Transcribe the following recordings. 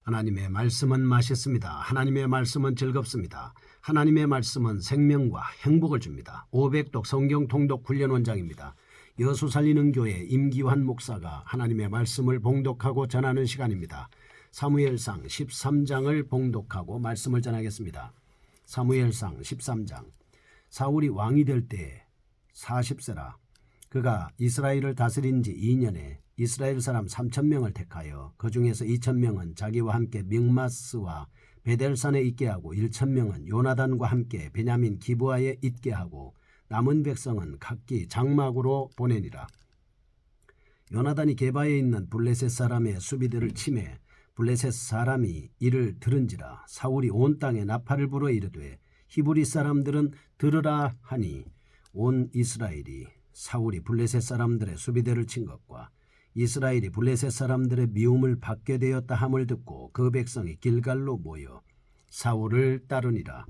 하나님의 말씀은 맛있습니다. 하나님의 말씀은 즐겁습니다. 하나님의 말씀은 생명과 행복을 줍니다. 500독 성경 통독 훈련 원장입니다. 여수 살리는 교회 임기환 목사가 하나님의 말씀을 봉독하고 전하는 시간입니다. 사무엘상 13장을 봉독하고 말씀을 전하겠습니다. 사무엘상 13장. 사울이 왕이 될 때 40세라. 그가 이스라엘을 다스린 지 2년에 이스라엘 사람 3,000명을 택하여 그 중에서 2,000명은 자기와 함께 믹마스와 베델산에 있게 하고 1,000명은 요나단과 함께 베냐민 기브아에 있게 하고 남은 백성은 각기 장막으로 보내니라. 요나단이 게바에 있는 블레셋 사람의 수비들을 치매 블레셋 사람이 이를 들은지라. 사울이 온 땅에 나팔을 불어 이르되 히브리 사람들은 들으라 하니 온 이스라엘이 사울이 블레셋 사람들의 수비대를 친 것과 이스라엘이 블레셋 사람들의 미움을 받게 되었다 함을 듣고 그 백성이 길갈로 모여 사울을 따르니라.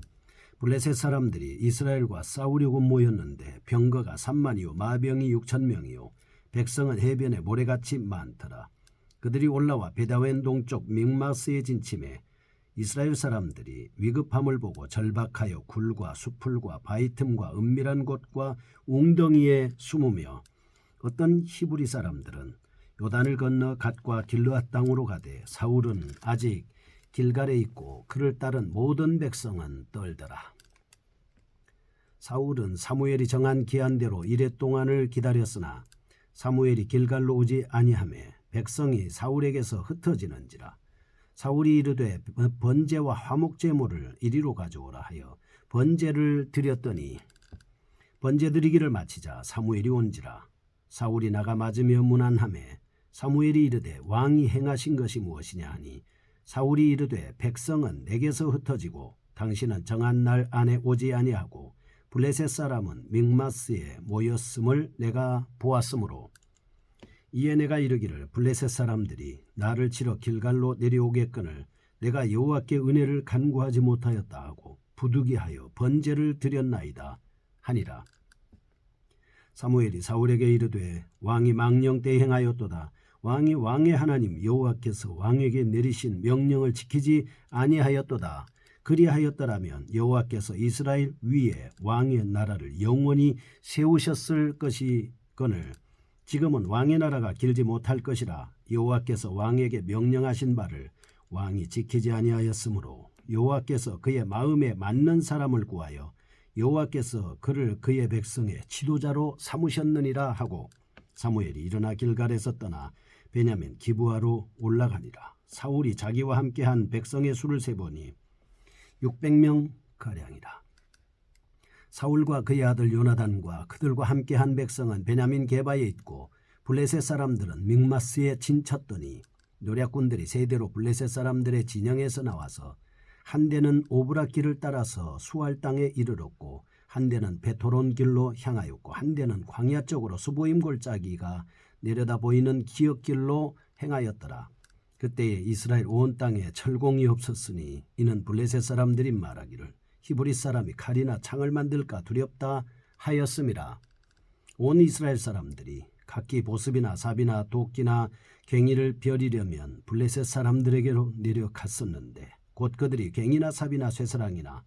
블레셋 사람들이 이스라엘과 싸우려고 모였는데 병거가 3만이요 마병이 6,000명이요 백성은 해변에 모래같이 많더라. 그들이 올라와 베다웬 동쪽 믹마스에 진침해 이스라엘 사람들이 위급함을 보고 절박하여 굴과 수풀과 바위 틈과 은밀한 곳과 웅덩이에 숨으며 어떤 히브리 사람들은 요단을 건너 갓과 길르앗 땅으로 가되 사울은 아직 길갈에 있고 그를 따른 모든 백성은 떨더라. 사울은 사무엘이 정한 기한대로 이레 동안을 기다렸으나 사무엘이 길갈로 오지 아니하매 백성이 사울에게서 흩어지는지라. 사울이 이르되 번제와 화목 제물을 이리로 가져오라 하여 번제를 드렸더니 번제 드리기를 마치자 사무엘이 온지라. 사울이 나가 맞으며 문안하매 사무엘이 이르되 왕이 행하신 것이 무엇이냐 하니 사울이 이르되 백성은 내게서 흩어지고 당신은 정한 날 안에 오지 아니하고 블레셋 사람은 믹마스에 모였음을 내가 보았으므로 이에 내가 이르기를 블레셋 사람들이 나를 치러 길갈로 내려오겠거늘 내가 여호와께 은혜를 간구하지 못하였다 하고 부득이하여 번제를 드렸나이다 하니라. 사무엘이 사울에게 이르되 왕이 망령때 행하였도다. 왕이 왕의 하나님 여호와께서 왕에게 내리신 명령을 지키지 아니하였도다. 그리하였더라면 여호와께서 이스라엘 위에 왕의 나라를 영원히 세우셨을 것이거늘 지금은 왕의 나라가 길지 못할 것이라. 여호와께서 왕에게 명령하신 바를 왕이 지키지 아니하였으므로 여호와께서 그의 마음에 맞는 사람을 구하여 여호와께서 그를 그의 백성의 지도자로 삼으셨느니라 하고 사무엘이 일어나 길갈에서 떠나 베냐민 기브아로 올라가니라. 사울이 자기와 함께한 백성의 수를 세보니 600명 가량이라. 사울과 그의 아들 요나단과 그들과 함께한 백성은 베냐민 게바에 있고 블레셋 사람들은 믹마스에 진쳤더니 노략군들이 세대로 블레셋 사람들의 진영에서 나와서 한 대는 오브라 길을 따라서 수알 땅에 이르렀고 한 대는 베토론 길로 향하였고 한 대는 광야 쪽으로 수보임 골짜기가 내려다 보이는 기슭 길로 행하였더라. 그때에 이스라엘 온 땅에 철공이 없었으니 이는 블레셋 사람들이 말하기를 히브리 사람이 칼이나 창을 만들까 두렵다 하였음이라. 온 이스라엘 사람들이 각기 보습이나 삽이나 도끼나 괭이를 벼리려면 블레셋 사람들에게로 내려갔었는데 곧 그들이 괭이나 삽이나 쇠사랑이나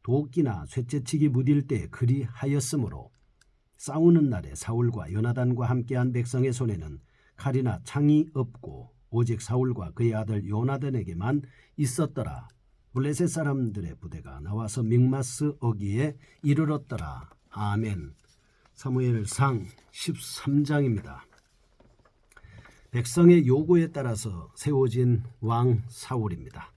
도끼나 쇠째치기 무딜 때 그리하였으므로 싸우는 날에 사울과 요나단과 함께한 백성의 손에는 칼이나 창이 없고 오직 사울과 그의 아들 요나단에게만 있었더라. 블레셋 사람들의 부대가 나와서 믹마스 어기에 이르렀더라. 아멘. 사무엘상 13장입니다. 백성의 요구에 따라서 세워진 왕 사울입니다.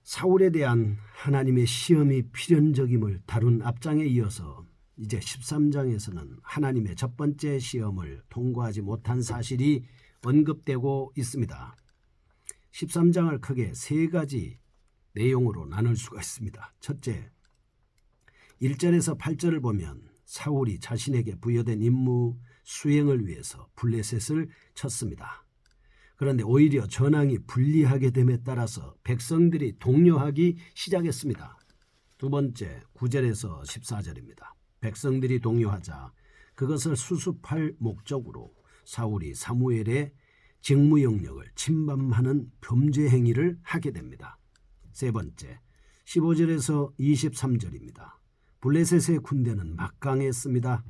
사울에 대한 하나님의 시험이 필연적임을 다룬 앞장에 이어서 이제 13장에서는 하나님의 첫 번째 시험을 통과하지 못한 사실이 언급되고 있습니다. 13장을 크게 세 가지 내용으로 나눌 수가 있습니다. 첫째, 1절에서 8절을 보면 사울이 자신에게 부여된 임무 수행을 위해서 블레셋을 쳤습니다. 그런데 오히려 전황이 불리하게 됨에 따라서 백성들이 동요하기 시작했습니다. 두 번째, 9절에서 14절입니다. 백성들이 동요하자 그것을 수습할 목적으로 사울이 사무엘의 직무 영역을 침범하는 범죄 행위를 하게 됩니다. 세 번째, 15절에서 23절입니다. 블레셋의 군대는 막강했습니다.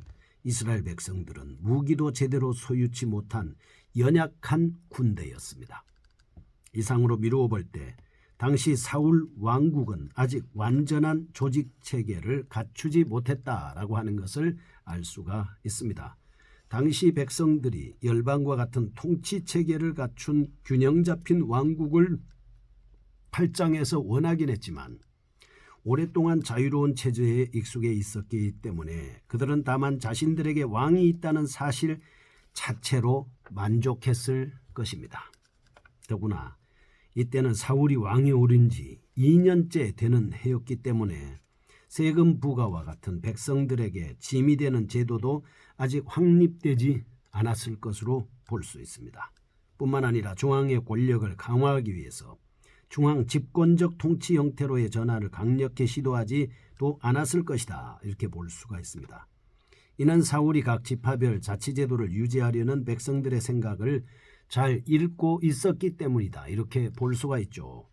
이스라엘 백성들은 무기도 제대로 소유치 못한 연약한 군대였습니다. 이상으로 미루어 볼 때 당시 사울 왕국은 아직 완전한 조직 체계를 갖추지 못했다라고 하는 것을 알 수가 있습니다. 당시 백성들이 열방과 같은 통치 체계를 갖춘 균형 잡힌 왕국을 팔짱에서 원하긴 했지만 오랫동안 자유로운 체제에 익숙해 있었기 때문에 그들은 다만 자신들에게 왕이 있다는 사실 자체로 만족했을 것입니다. 더구나 이때는 사울이 왕이 오른 지 2년째 되는 해였기 때문에 세금 부과와 같은 백성들에게 짐이 되는 제도도 아직 확립되지 않았을 것으로 볼 수 있습니다. 뿐만 아니라 중앙의 권력을 강화하기 위해서 중앙 집권적 통치 형태로의 전환을 강력히 시도하지도 않았을 것이다. 이렇게 볼 수가 있습니다. 이는 사울이 각 지파별 자치제도를 유지하려는 백성들의 생각을 잘 읽고 있었기 때문이다. 이렇게 볼 수가 있죠.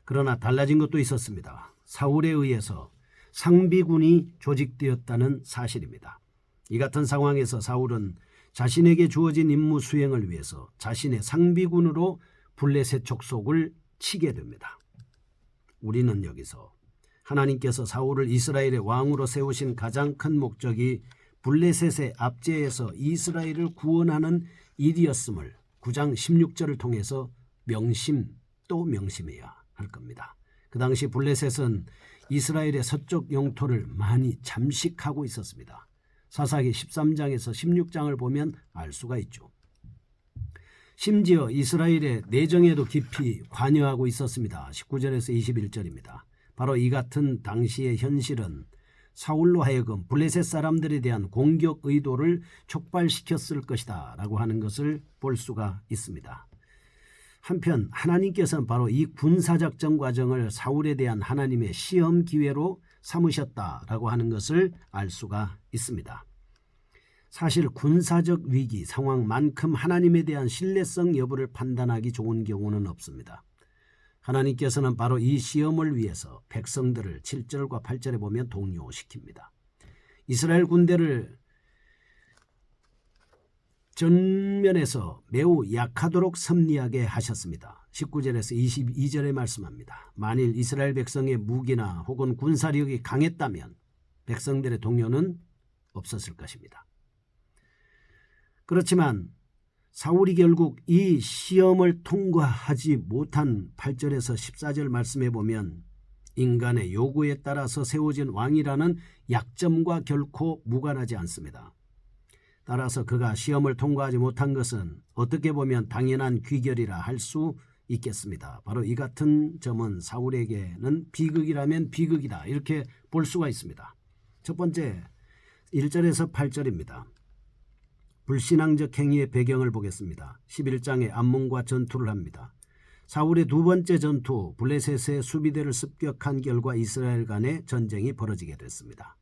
그러나 달라진 것도 있었습니다. 사울에 의해서 상비군이 조직되었다는 사실입니다. 이 같은 상황에서 사울은 자신에게 주어진 임무 수행을 위해서 자신의 상비군으로 블레셋 족속을 치게 됩니다. 우리는 여기서 하나님께서 사울을 이스라엘의 왕으로 세우신 가장 큰 목적이 블레셋의 압제에서 이스라엘을 구원하는 일이었음을 9장 16절을 통해서 명심해야 할 겁니다. 그 당시 블레셋은 이스라엘의 서쪽 영토를 많이 잠식하고 있었습니다. 사사기 13장에서 16장을 보면 알 수가 있죠. 심지어 이스라엘의 내정에도 깊이 관여하고 있었습니다. 19절에서 21절입니다. 바로 이 같은 당시의 현실은 사울로 하여금 블레셋 사람들에 대한 공격 의도를 촉발시켰을 것이다 라고 하는 것을 볼 수가 있습니다. 한편 하나님께서는 바로 이 군사작전 과정을 사울에 대한 하나님의 시험 기회로 삼으셨다라고 하는 것을 알 수가 있습니다. 사실 군사적 위기 상황만큼 하나님에 대한 신뢰성 여부를 판단하기 좋은 경우는 없습니다. 하나님께서는 바로 이 시험을 위해서 백성들을 7절과 8절에 보면 동요시킵니다. 이스라엘 군대를 전면에서 매우 약하도록 섭리하게 하셨습니다. 19절에서 22절에 말씀합니다. 만일 이스라엘 백성의 무기나 혹은 군사력이 강했다면 백성들의 동요는 없었을 것입니다. 그렇지만 사울이 결국 이 시험을 통과하지 못한 8절에서 14절 말씀에 보면 인간의 요구에 따라서 세워진 왕이라는 약점과 결코 무관하지 않습니다. 따라서 그가 시험을 통과하지 못한 것은 어떻게 보면 당연한 귀결이라 할 수 있겠습니다. 바로 이 같은 점은 사울에게는 비극이라면 비극이다 이렇게 볼 수가 있습니다. 첫 번째 1절에서 8절입니다. 불신앙적 행위의 배경을 보겠습니다. 11장에 암몬과 전투를 합니다. 사울의 두 번째 전투 블레셋의 수비대를 습격한 결과 이스라엘 간의 전쟁이 벌어지게 됐습니다.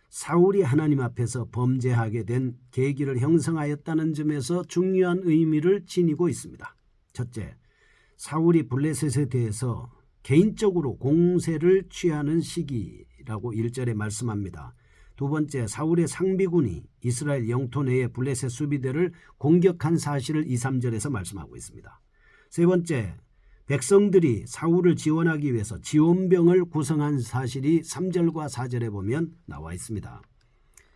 사울이 하나님 앞에서 범죄하게 된 계기를 형성하였다는 점에서 중요한 의미를 지니고 있습니다. 첫째, 사울이 블레셋에 대해서 개인적으로 공세를 취하는 시기라고 1절에 말씀합니다. 두 번째, 사울의 상비군이 이스라엘 영토 내의 블레셋 수비대를 공격한 사실을 2, 3절에서 말씀하고 있습니다. 세 번째, 백성들이 사울을 지원하기 위해서 지원병을 구성한 사실이 3절과 4절에 보면 나와 있습니다.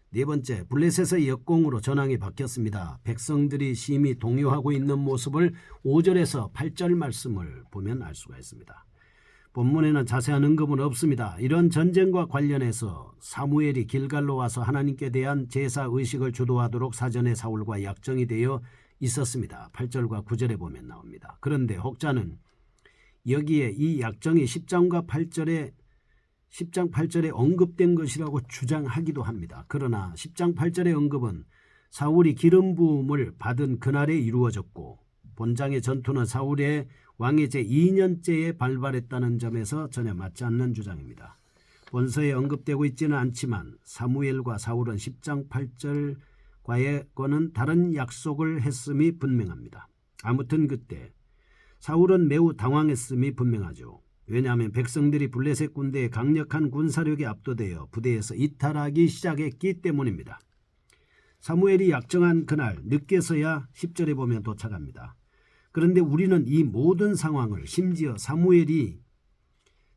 네 번째, 블레셋의 역공으로 전황이 바뀌었습니다. 백성들이 심히 동요하고 있는 모습을 5절에서 8절 말씀을 보면 알 수가 있습니다. 본문에는 자세한 언급은 없습니다. 이런 전쟁과 관련해서 사무엘이 길갈로 와서 하나님께 대한 제사 의식을 주도하도록 사전에 사울과 약정이 되어 있었습니다. 8절과 9절에 보면 나옵니다. 그런데 혹자는 여기에 이 약정이 10장 8절에 언급된 것이라고 주장하기도 합니다. 그러나 10장 8절의 언급은 사울이 기름 부음을 받은 그날에 이루어졌고 본장의 전투는 사울의 왕의 제2년째에 발발했다는 점에서 전혀 맞지 않는 주장입니다. 본서에 언급되고 있지는 않지만 사무엘과 사울은 10장 8절과의 거는 다른 약속을 했음이 분명합니다. 아무튼 그때 사울은 매우 당황했음이 분명하죠. 왜냐하면 백성들이 블레셋 군대의 강력한 군사력에 압도되어 부대에서 이탈하기 시작했기 때문입니다. 사무엘이 약정한 그날 늦게서야 10절에 보면 도착합니다. 그런데 우리는 이 모든 상황을 심지어 사무엘이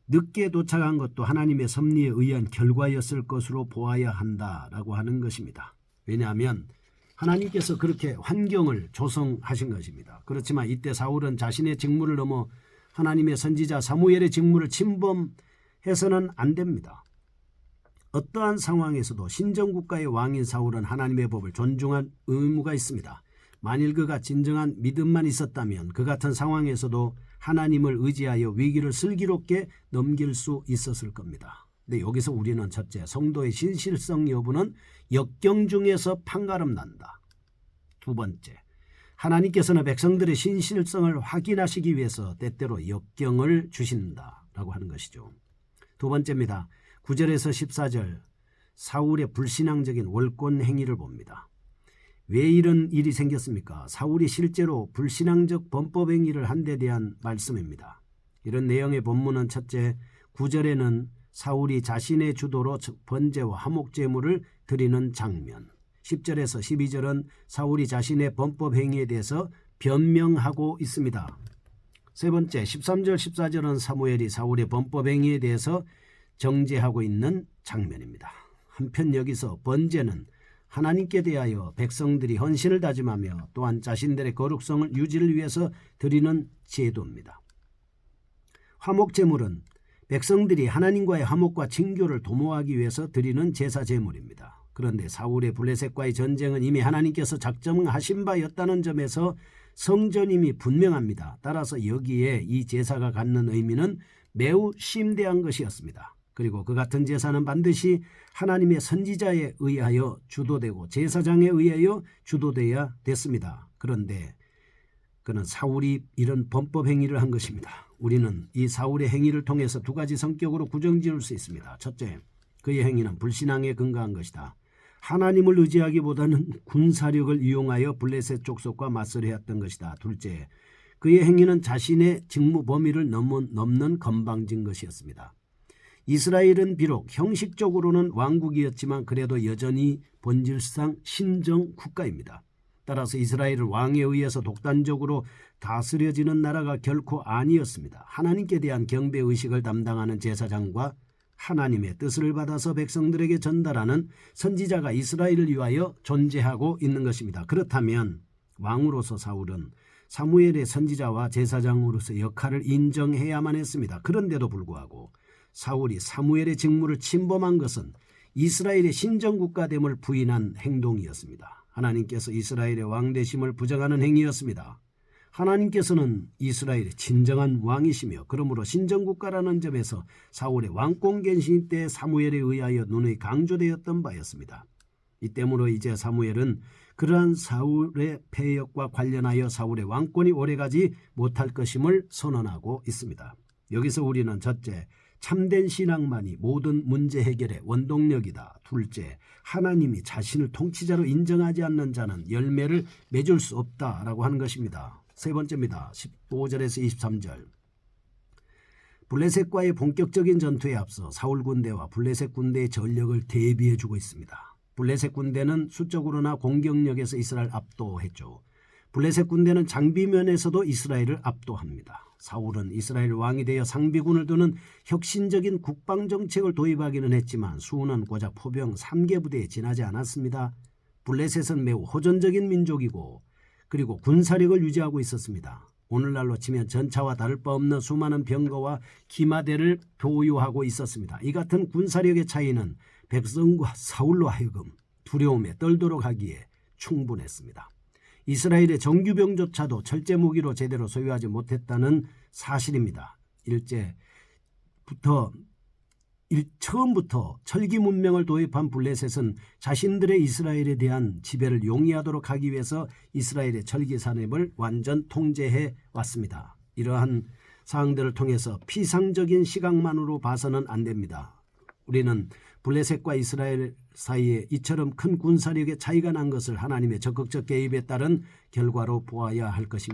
늦게 도착한 것도 하나님의 섭리에 의한 결과였을 것으로 보아야 한다라고 하는 것입니다. 왜냐하면 하나님께서 그렇게 환경을 조성하신 것입니다. 그렇지만 이때 사울은 자신의 직무를 넘어 하나님의 선지자 사무엘의 직무를 침범해서는 안 됩니다. 어떠한 상황에서도 신정국가의 왕인 사울은 하나님의 법을 존중할 의무가 있습니다. 만일 그가 진정한 믿음만 있었다면 그 같은 상황에서도 하나님을 의지하여 위기를 슬기롭게 넘길 수 있었을 겁니다. 근데 여기서 우리는 첫째, 성도의 신실성 여부는 역경 중에서 판가름 난다. 두 번째, 하나님께서는 백성들의 신실성을 확인하시기 위해서 때때로 역경을 주신다라고 하는 것이죠. 두 번째입니다. 9절에서 14절, 사울의 불신앙적인 월권 행위를 봅니다. 왜 이런 일이 생겼습니까? 사울이 실제로 불신앙적 범법 행위를 한 데 대한 말씀입니다. 이런 내용의 본문은 첫째, 9절에는 사울이 자신의 주도로 번제와 화목제물을 드리는 장면, 10절에서 12절은 사울이 자신의 범법 행위에 대해서 변명하고 있습니다. 세 번째, 13절 14절은 사무엘이 사울의 범법 행위에 대해서 정죄하고 있는 장면입니다. 한편 여기서 번제는 하나님께 대하여 백성들이 헌신을 다짐하며 또한 자신들의 거룩성을 유지를 위해서 드리는 제도입니다. 화목제물은 백성들이 하나님과의 화목과 친교를 도모하기 위해서 드리는 제사 제물입니다. 그런데 사울의 블레셋과의 전쟁은 이미 하나님께서 작정하신 바였다는 점에서 성전임이 분명합니다. 따라서 여기에 이 제사가 갖는 의미는 매우 심대한 것이었습니다. 그리고 그 같은 제사는 반드시 하나님의 선지자에 의하여 주도되고 제사장에 의하여 주도되어야 됐습니다. 그런데 그는 사울이 이런 범법 행위를 한 것입니다. 우리는 이 사울의 행위를 통해서 두 가지 성격으로 구정지을 수 있습니다. 첫째, 그의 행위는 불신앙에 근거한 것이다. 하나님을 의지하기보다는 군사력을 이용하여 블레셋 족속과 맞서려 했던 것이다. 둘째, 그의 행위는 자신의 직무 범위를 넘는 건방진 것이었습니다. 이스라엘은 비록 형식적으로는 왕국이었지만 그래도 여전히 본질상 신정 국가입니다. 따라서 이스라엘은 왕에 의해서 독단적으로 다스려지는 나라가 결코 아니었습니다. 하나님께 대한 경배의식을 담당하는 제사장과 하나님의 뜻을 받아서 백성들에게 전달하는 선지자가 이스라엘을 위하여 존재하고 있는 것입니다. 그렇다면 왕으로서 사울은 사무엘의 선지자와 제사장으로서 역할을 인정해야만 했습니다. 그런데도 불구하고 사울이 사무엘의 직무를 침범한 것은 이스라엘의 신정국가됨을 부인한 행동이었습니다. 하나님께서 이스라엘의 왕되심을 부정하는 행위였습니다. 하나님께서는 이스라엘의 진정한 왕이시며 그러므로 신정국가라는 점에서 사울의 왕권갱신 때 사무엘에 의하여 눈에 강조되었던 바였습니다. 이 때문에 이제 사무엘은 그러한 사울의 패역과 관련하여 사울의 왕권이 오래가지 못할 것임을 선언하고 있습니다. 여기서 우리는 첫째, 참된 신앙만이 모든 문제 해결의 원동력이다. 둘째, 하나님이 자신을 통치자로 인정하지 않는 자는 열매를 맺을 수 없다라고 하는 것입니다. 세 번째입니다. 15절에서 23절. 블레셋과의 본격적인 전투에 앞서 사울 군대와 블레셋 군대의 전력을 대비해주고 있습니다. 블레셋 군대는 수적으로나 공격력에서 이스라엘 압도했죠. 블레셋 군대는 장비면에서도 이스라엘을 압도합니다. 사울은 이스라엘 왕이 되어 상비군을 두는 혁신적인 국방정책을 도입하기는 했지만 수는 고작 포병 3개 부대에 지나지 않았습니다. 블레셋은 매우 호전적인 민족이고 그리고 군사력을 유지하고 있었습니다. 오늘날로 치면 전차와 다를 바 없는 수많은 병거와 기마대를 보유하고 있었습니다. 이 같은 군사력의 차이는 백성과 사울로 하여금 두려움에 떨도록 하기에 충분했습니다. 이스라엘의 정규병조차도 철제 무기로 제대로 소유하지 못했다는 사실입니다. 처음부터 철기 문명을 도입한 블레셋은 자신들의 이스라엘에 대한 지배를 용이하도록 하기 위해서 이스라엘의 철기 산업을 완전 통제해 왔습니다. 이러한 사항들을 통해서 피상적인 시각만으로 봐서는 안 됩니다. 우리는 블레셋과 이스라엘 사이에 이처럼 큰 군사력의 차이가 난 것을 하나님의 적극적 개입에 따른 결과로 보아야 할 것입니다.